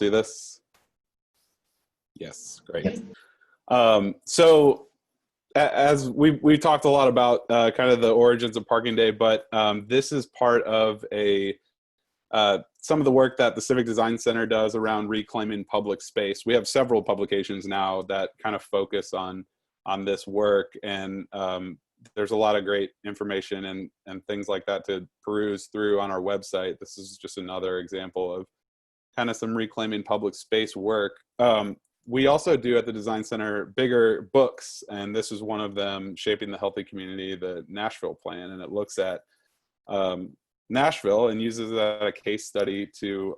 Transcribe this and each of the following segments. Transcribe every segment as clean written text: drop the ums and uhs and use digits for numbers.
see this? Yes, great. Yep. So as we talked a lot about kind of the origins of Parking Day, but this is part of some of the work that the Civic Design Center does around reclaiming public space. We have several publications now that kind of focus on this work, and there's a lot of great information and things like that to peruse through on our website. This is just another example of kind of some reclaiming public space work. We also do at the Design Center bigger books, and this is one of them, Shaping the Healthy Community, the Nashville Plan, and it looks at Nashville and uses a case study to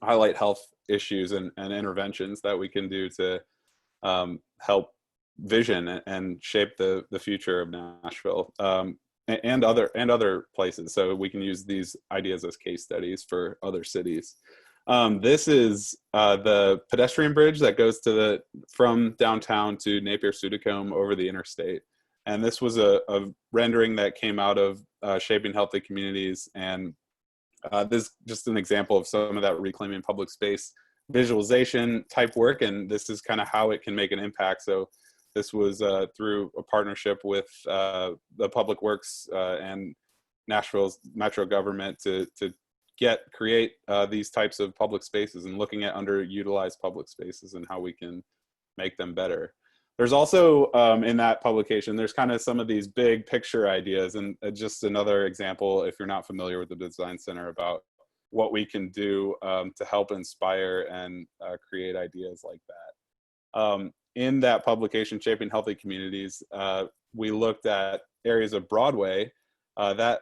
highlight health issues and interventions that we can do to help vision and shape the future of Nashville and other places. So we can use these ideas as case studies for other cities. This is the pedestrian bridge that goes from downtown to Napier-Sudacombe over the interstate. And this was a rendering that came out of Shaping Healthy Communities. And this is just an example of some of that reclaiming public space visualization type work. And this is kind of how it can make an impact. So this was through a partnership with the Public Works and Nashville's Metro government to create these types of public spaces and looking at underutilized public spaces and how we can make them better. There's also in that publication, there's kind of some of these big picture ideas, and just another example, if you're not familiar with the Design Center, about what we can do to help inspire and create ideas like that. In that publication, Shaping Healthy Communities, we looked at areas of Broadway and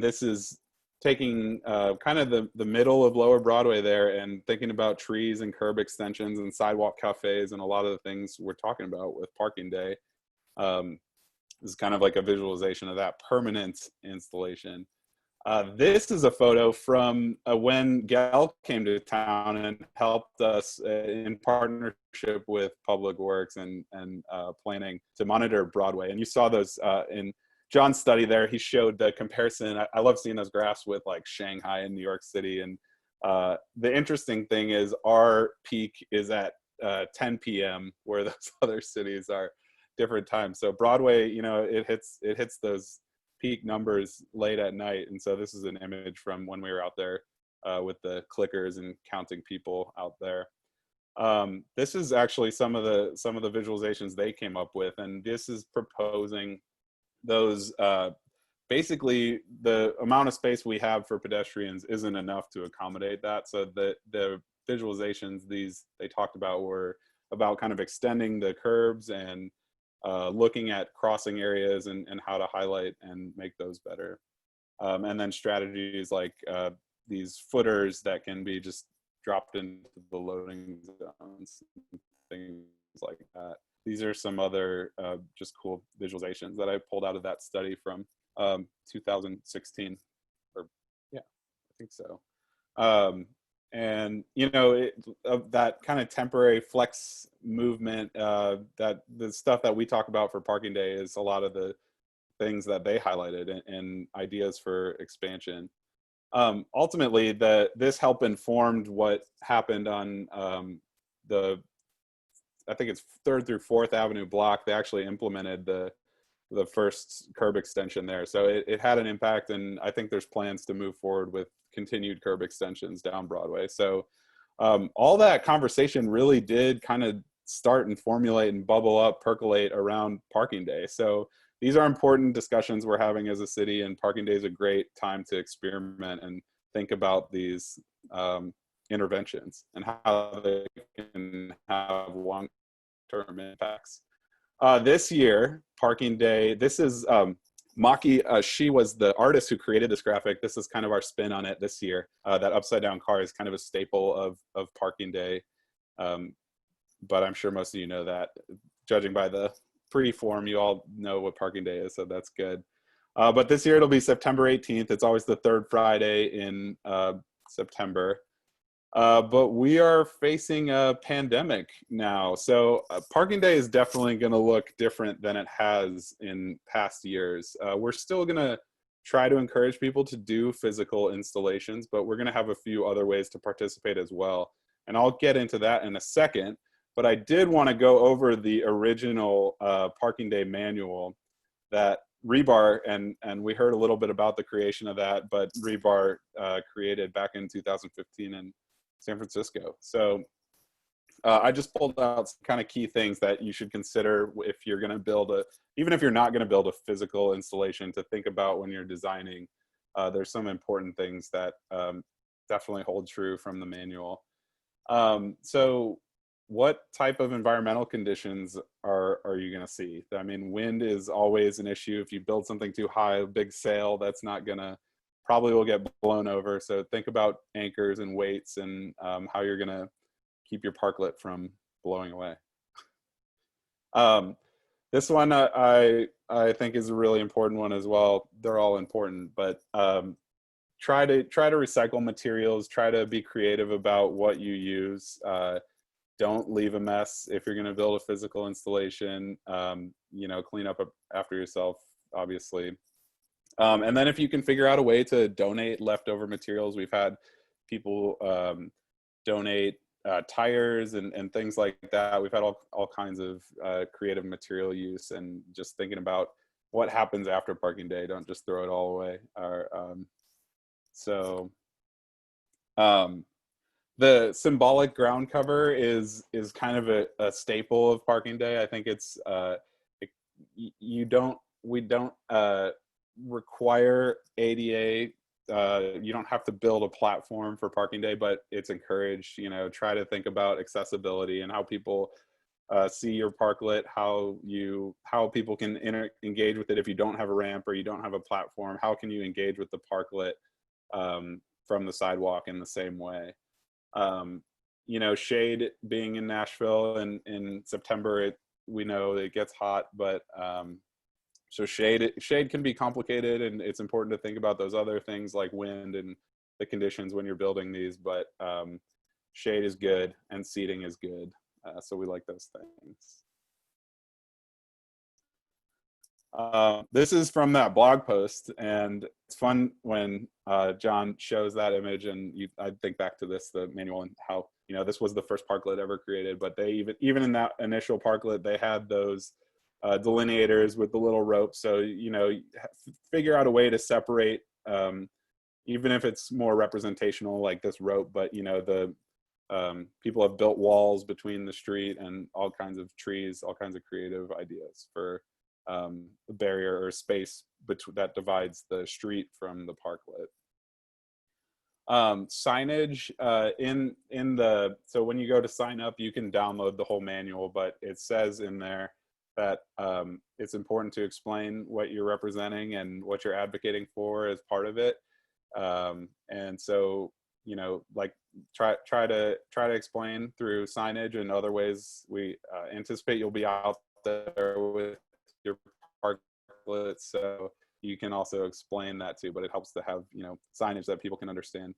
this is taking kind of the middle of Lower Broadway there and thinking about trees and curb extensions and sidewalk cafes and a lot of the things we're talking about with Parking Day. This is kind of like a visualization of that permanent installation. This is a photo from when Gail came to town and helped us in partnership with Public Works and planning to monitor Broadway. And you saw those in John's study there. He showed the comparison. I love seeing those graphs with like Shanghai and New York City. And the interesting thing is our peak is at 10 p.m. where those other cities are different times. So Broadway, it hits those peak numbers late at night. And so this is an image from when we were out there with the clickers and counting people out there. This is actually some of the visualizations they came up with, and this is proposing those basically the amount of space we have for pedestrians isn't enough to accommodate that. So the visualizations they talked about were about kind of extending the curbs and looking at crossing areas and how to highlight and make those better. And then strategies like these footers that can be just dropped into the loading zones, things like that. These are some other just cool visualizations that I pulled out of that study from 2016, or yeah, I think so. And that kind of temporary flex movement, that the stuff that we talk about for Parking Day is a lot of the things that they highlighted and ideas for expansion. Ultimately, this helped informed what happened on I think it's 3rd through 4th Avenue block. They actually implemented the first curb extension there. So it had an impact, and I think there's plans to move forward with continued curb extensions down Broadway. So all that conversation really did kind of start and formulate and bubble up, percolate around Parking Day. So these are important discussions we're having as a city, and Parking Day is a great time to experiment and think about these interventions and how they can have long-term impacts. This year, Parking Day, this is Maki. She was the artist who created this graphic. This is kind of our spin on it this year. That upside down car is kind of a staple of Parking Day. But I'm sure most of you know that. Judging by the pre-form, you all know what Parking Day is, so that's good. But this year it'll be September 18th. It's always the 3rd Friday in September. But we are facing a pandemic now. So Parking Day is definitely going to look different than it has in past years. We're still going to try to encourage people to do physical installations, but we're going to have a few other ways to participate as well. And I'll get into that in a second. But I did want to go over the original Parking Day manual that Rebar, and we heard a little bit about the creation of that, but Rebar created back in 2015 in San Francisco. So I just pulled out some kind of key things that you should consider if you're going to build even if you're not going to build a physical installation, to think about when you're designing. There's some important things that definitely hold true from the manual. So what type of environmental conditions are you going to see? I mean, wind is always an issue. If you build something too high, a big sail, that's not gonna, probably will get blown over. So think about anchors and weights, and how you're going to keep your parklet from blowing away. This one I think is a really important one as well. They're all important, but try to recycle materials. Try to be creative about what you use. Don't leave a mess if you're going to build a physical installation. You know, clean up after yourself, obviously. And then if you can figure out a way to donate leftover materials, we've had people donate tires and things like that. We've had all kinds of creative material use, and just thinking about what happens after Parking Day. Don't just throw it all away. The symbolic ground cover is kind of a staple of Parking Day. I think it's we don't require ADA. You don't have to build a platform for Parking Day, but it's encouraged. You know, try to think about accessibility and how people see your parklet, how people can engage with it. If you don't have a ramp or you don't have a platform, how can you engage with the parklet from the sidewalk in the same way? You know, shade, being in Nashville and in September, we know it gets hot, but so shade can be complicated, and it's important to think about those other things like wind and the conditions when you're building these, but shade is good and seating is good. So we like those things. This is from that blog post, and it's fun when John shows that image, and I think back to the manual, and how, you know, this was the first parklet ever created, but they even in that initial parklet, they had those delineators with the little rope. So, you know, figure out a way to separate, even if it's more representational like this rope, but, you know, the people have built walls between the street and all kinds of trees, all kinds of creative ideas for the barrier or space that divides the street from the parklet. Signage so when you go to sign up, you can download the whole manual, but it says in there that it's important to explain what you're representing and what you're advocating for as part of it. And so, you know, like try to explain through signage and other ways. We anticipate you'll be out there with your parklets, so you can also explain that too, but it helps to have, you know, signage that people can understand.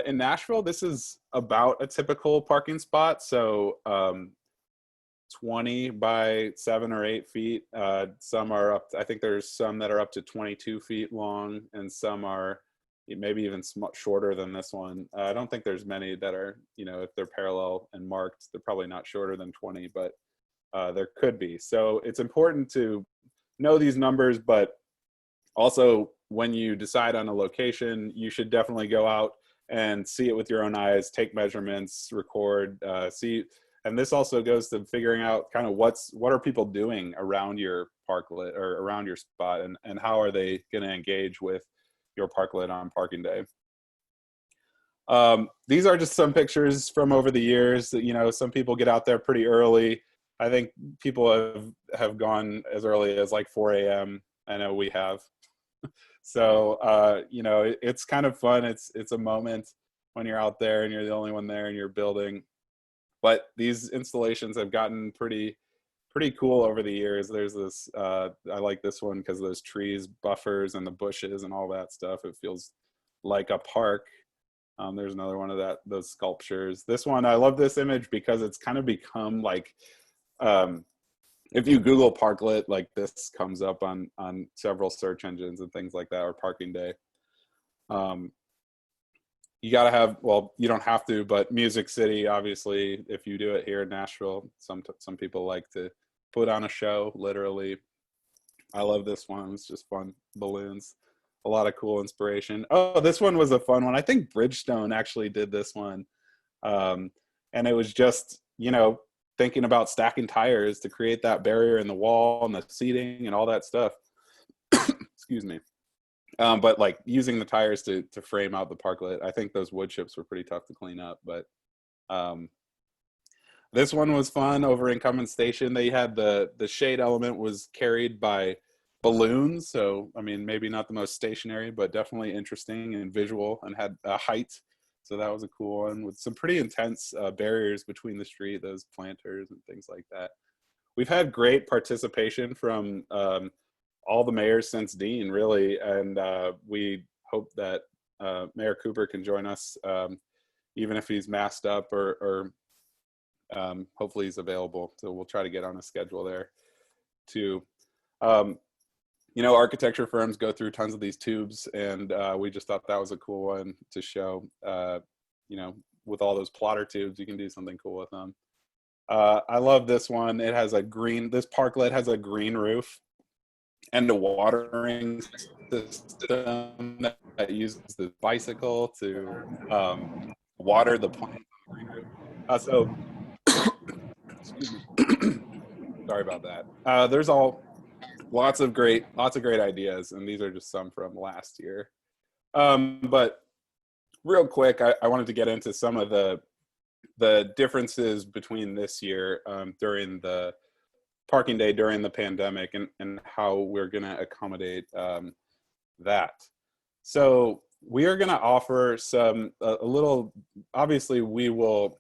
In Nashville, this is about a typical parking spot. So 20 by 7 or 8 feet. Some are up, I think there's some that are up to 22 feet long, and some are maybe even shorter than this one. I don't think there's many that are, you know, if they're parallel and marked, they're probably not shorter than 20, but there could be. So it's important to know these numbers, but also when you decide on a location, you should definitely go out and see it with your own eyes, take measurements, record, see. And this also goes to figuring out kind of what are people doing around your parklet or around your spot, and how are they going to engage with your parklet on Parking Day. These are just some pictures from over the years. You know, some people get out there pretty early. I think people have gone as early as like 4 a.m. I know we have. So, you know, it's kind of fun. It's a moment when you're out there and you're the only one there and you're building. But these installations have gotten pretty cool over the years. There's this, I like this one because those trees, buffers, and the bushes and all that stuff. It feels like a park. There's another one of those sculptures. This one, I love this image because it's kind of become like, if you Google parklet, like this comes up on several search engines and things like that, or parking day. You got to have, well, you don't have to, but Music City, obviously, if you do it here in Nashville, some people like to put on a show, literally. I love this one. It's just fun. Balloons. A lot of cool inspiration. Oh, this one was a fun one. I think Bridgestone actually did this one. And it was just, you know, thinking about stacking tires to create that barrier in the wall and the seating and all that stuff. Excuse me. But like using the tires to frame out the parklet. I think those wood chips were pretty tough to clean up, but this one was fun. Over in Cummins Station, they had the shade element was carried by balloons. So, I mean, maybe not the most stationary, but definitely interesting and visual, and had a height. So that was a cool one with some pretty intense barriers between the street, those planters and things like that. We've had great participation from all the mayors since Dean, really, and we hope that Mayor Cooper can join us, even if he's masked up, or hopefully he's available. So we'll try to get on a schedule there too. You know, architecture firms go through tons of these tubes, and we just thought that was a cool one to show. You know, with all those plotter tubes, you can do something cool with them. I love this one. It has this parklet has a green roof and a watering system that uses the bicycle to water the plant on the green roof. So, excuse me. Sorry about that. There's lots of great ideas, and these are just some from last year. But real quick, I wanted to get into some of the differences between this year during the parking day during the pandemic, and how we're going to accommodate that. So we are going to offer a little, obviously we will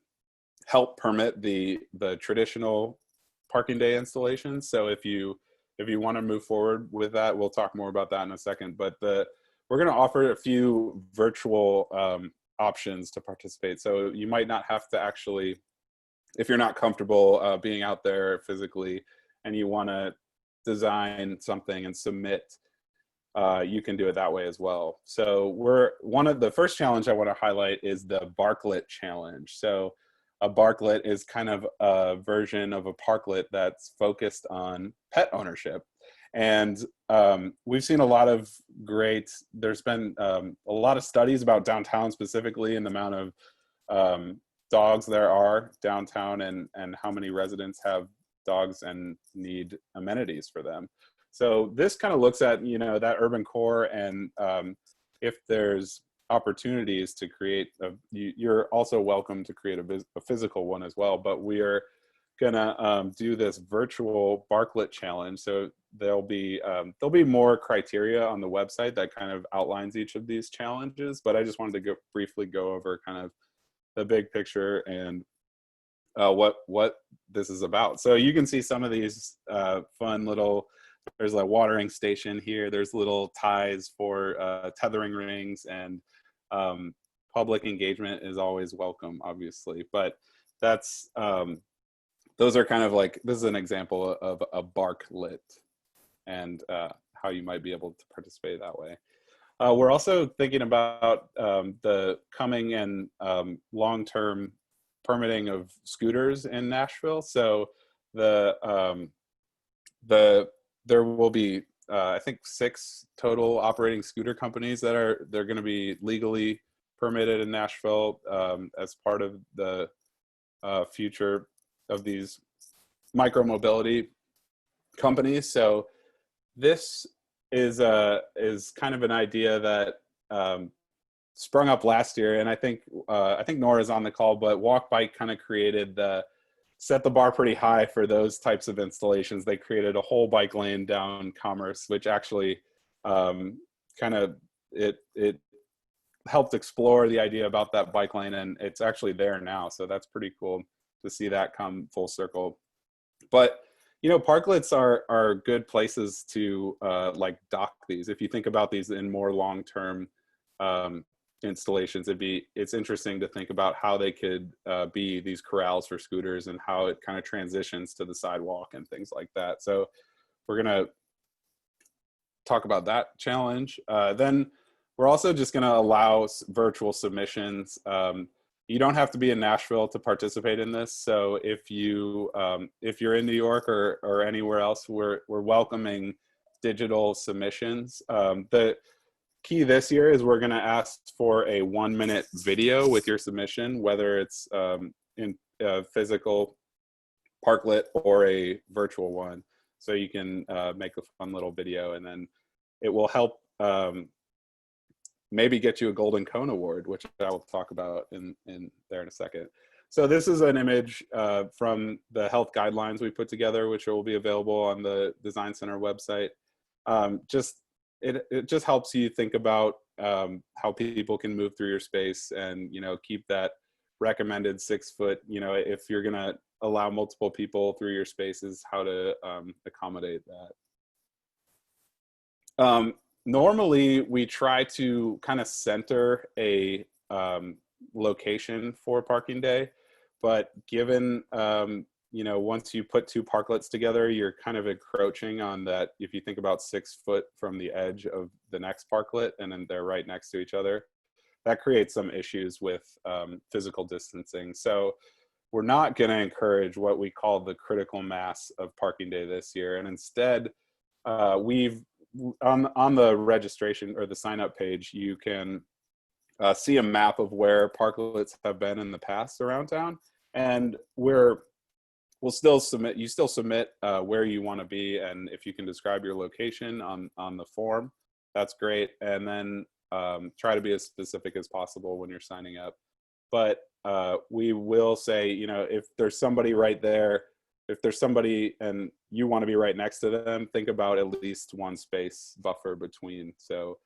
help permit the traditional parking day installations. So if you want to move forward with that, we'll talk more about that in a second, but we're going to offer a few virtual options to participate. So you might not have to actually, if you're not comfortable being out there physically and you want to design something and submit, you can do it that way as well. So one of the first challenge I want to highlight is the Barklet challenge. So a Barklet is kind of a version of a parklet that's focused on pet ownership. And we've seen a lot of there's been a lot of studies about downtown specifically, and the amount of dogs there are downtown, and how many residents have dogs and need amenities for them. So this kind of looks at, you know, that urban core, and if there's opportunities to create, you're also welcome to create a physical one as well, but we are gonna do this virtual Barklet challenge. So there'll be more criteria on the website that kind of outlines each of these challenges, but I just wanted to briefly go over kind of the big picture and what this is about. So you can see some of these fun little, there's a watering station here, there's little ties for tethering rings, and public engagement is always welcome, obviously, but that's those are kind of like, this is an example of a Barklet, and how you might be able to participate that way. We're also thinking about the coming and long-term permitting of scooters in Nashville. So there will be I think 6 total operating scooter companies they're going to be legally permitted in Nashville as part of the future of these micro-mobility companies. So this is kind of an idea that sprung up last year, and I think Nora's on the call, but Walk Bike kind of set the bar pretty high for those types of installations. They created a whole bike lane down Commerce, which actually it helped explore the idea about that bike lane, and it's actually there now. So that's pretty cool to see that come full circle. But you know, parklets are good places to like dock these. If you think about these in more long-term installations, it's interesting to think about how they could be these corrals for scooters and how it kind of transitions to the sidewalk and things like that. So we're going to talk about that challenge. Then we're also just going to allow virtual submissions. You don't have to be in Nashville to participate in this. So if you're in New York or anywhere else, we're welcoming digital submissions. The key this year is we're going to ask for a 1-minute video with your submission, whether it's in a physical parklet or a virtual one. So you can make a fun little video, and then it will help maybe get you a Golden Cone Award, which I will talk about in there in a second. So this is an image from the health guidelines we put together, which will be available on the Design Center website. It just helps you think about how people can move through your space and, keep that recommended 6 foot, if you're going to allow multiple people through your spaces, how to accommodate that. Normally, we try to kind of center a location for parking day, but given, once you put 2 parklets together, you're kind of encroaching on that. If you think about 6 foot from the edge of the next parklet, and then they're right next to each other, that creates some issues with physical distancing. So we're not going to encourage what we call the critical mass of parking day this year. And instead, we've on the registration or the sign up page, you can see a map of where parklets have been in the past around town. And we'll still submit, you still submit where you want to be. And if you can describe your location on the form, that's great. And then try to be as specific as possible when you're signing up. But we will say, if there's somebody right there, if there's somebody and you want to be right next to them, think about at least 1 space buffer between. So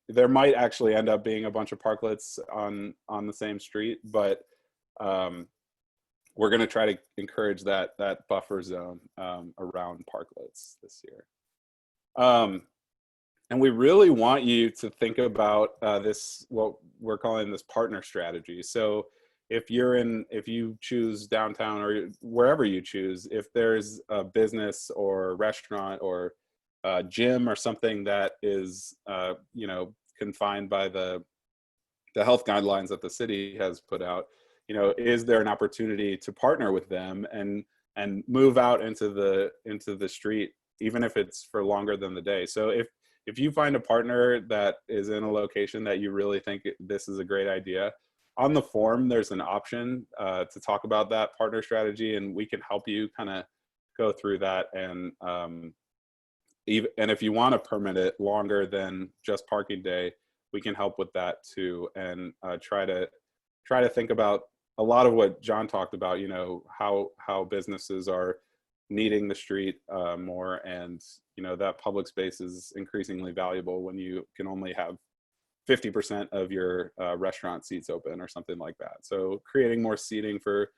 there might actually end up being a bunch of parklets on the same street, but we're going to try to encourage that buffer zone around parklets this year. And we really want you to think about this, what we're calling this partner strategy. So if you choose downtown or wherever you choose, if there's a business or restaurant or a gym or something that is, confined by the health guidelines that the city has put out, is there an opportunity to partner with them and move out into the street, even if it's for longer than the day? So if you find a partner that is in a location that you really think this is a great idea, on the form, there's an option to talk about that partner strategy, and we can help you kind of go through that. And if you want to permit it longer than just parking day, we can help with that too, and try to think about a lot of what John talked about. How businesses are needing the street more, and that public space is increasingly valuable when you can only have 50% of your restaurant seats open or something like that. So creating more seating for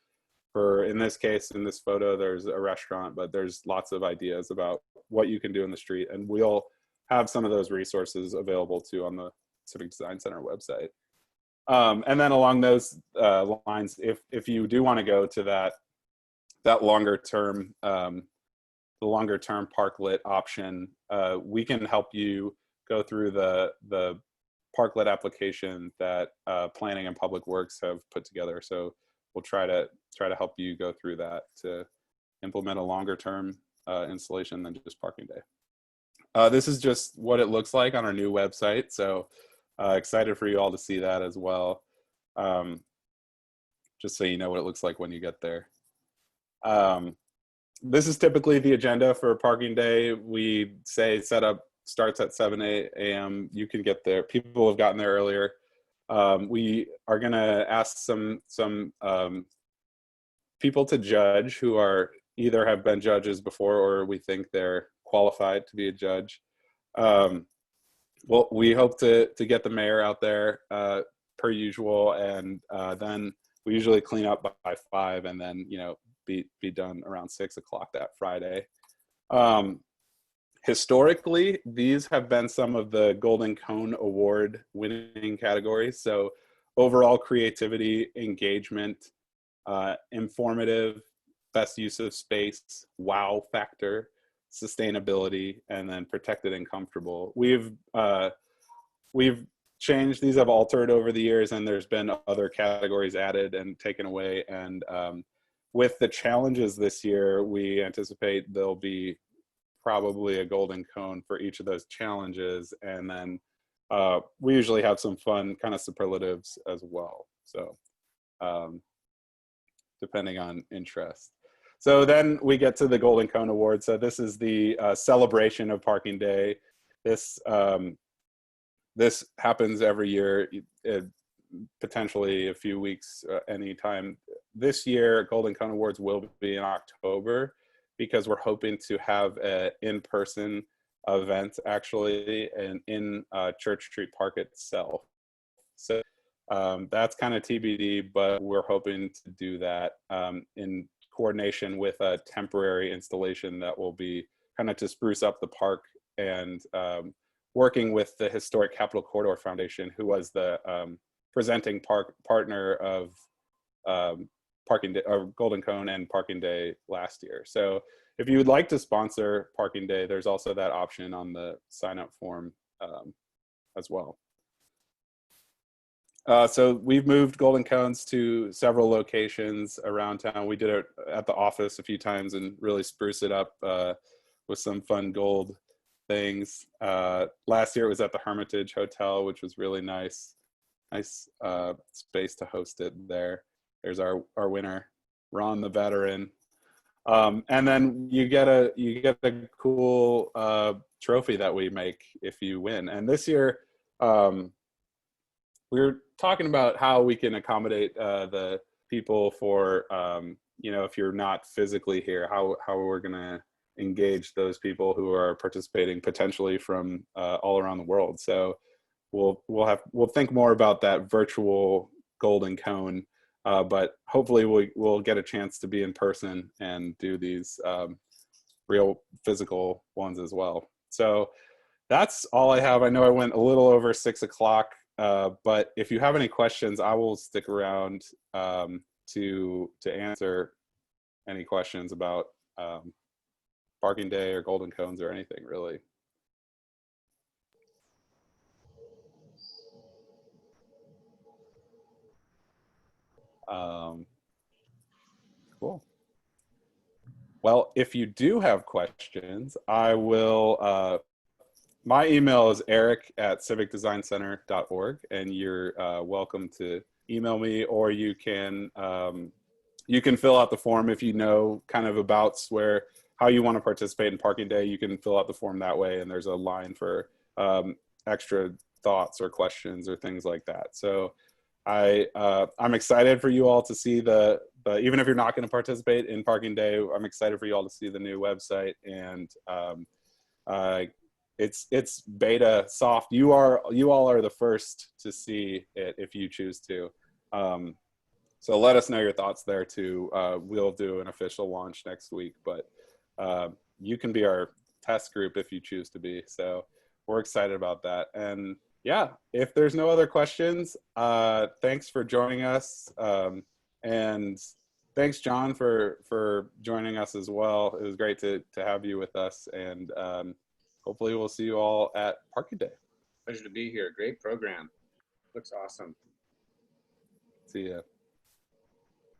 in this case, in this photo, there's a restaurant, but there's lots of ideas about what you can do in the street, and we'll have some of those resources available too on the Civic Design Center website. And then along those lines, if you do want to go to that longer term, the longer term parklet option, we can help you go through the parklet application that Planning and Public Works have put together. So we'll try to help you go through that to implement a longer term installation than just parking day. This is just what it looks like on our new website. So excited for you all to see that as well. Just so you know what it looks like when you get there. This is typically the agenda for parking day. We say setup starts at 7 a.m. You can get there. People have gotten there earlier. We are going to ask some people to judge who are either have been judges before or we think they're qualified to be a judge. Well, we hope to get the mayor out there per usual, and then we usually clean up by 5 and then be done around 6 o'clock that Friday. Historically, these have been some of the Golden Cone Award winning categories. So overall creativity, engagement, informative, best use of space, wow factor, sustainability, and then protected and comfortable. We've changed, these have altered over the years, and there's been other categories added and taken away. And with the challenges this year, we anticipate there'll be probably a golden cone for each of those challenges. And then we usually have some fun kind of superlatives as well. So depending on interest. So then we get to the Golden Cone Award. So this is the celebration of Parking Day. This this happens every year, potentially a few weeks anytime. This year, Golden Cone Awards will be in October, because we're hoping to have an in-person event actually in Church Street Park itself. So that's kind of TBD, but we're hoping to do that in coordination with a temporary installation that will be kind of to spruce up the park, and working with the Historic Capital Corridor Foundation, who was the presenting partner of Parking Day, or Golden Cone and Parking Day last year. So if you would like to sponsor Parking Day, there's also that option on the sign up form as well. So we've moved Golden Cones to several locations around town. We did it at the office a few times and really spruce it up with some fun gold things. Last year it was at the Hermitage Hotel, which was really nice. Nice space to host it there. There's our winner, Ron the veteran. And then you get a cool trophy that we make if you win. And this year, we were talking about how we can accommodate the people for, you know, if you're not physically here, how we're gonna engage those people who are participating potentially from all around the world. So we'll think more about that virtual Golden Cone. But hopefully we'll get a chance to be in person and do these real physical ones as well. So that's all I have. I know I went a little over 6 o'clock, but if you have any questions, I will stick around to answer any questions about Parking Day or Golden Cones or anything really. Cool. Well, if you do have questions, I will, my email is eric@civicdesigncenter.org, and you're welcome to email me, or you can fill out the form if you know kind of about how you want to participate in Parking Day. You can fill out the form that way, and there's a line for extra thoughts or questions or things like that. So I'm excited for you all to see even if you're not going to participate in Parking Day, I'm excited for you all to see the new website. And it's beta soft. You all are the first to see it if you choose to. So let us know your thoughts there too. We'll do an official launch next week, but you can be our test group if you choose to be. So we're excited about that. And yeah, if there's no other questions, thanks for joining us. And thanks, John, for joining us as well. It was great to have you with us. And hopefully we'll see you all at Parking Day. Pleasure to be here. Great program. Looks awesome. See ya.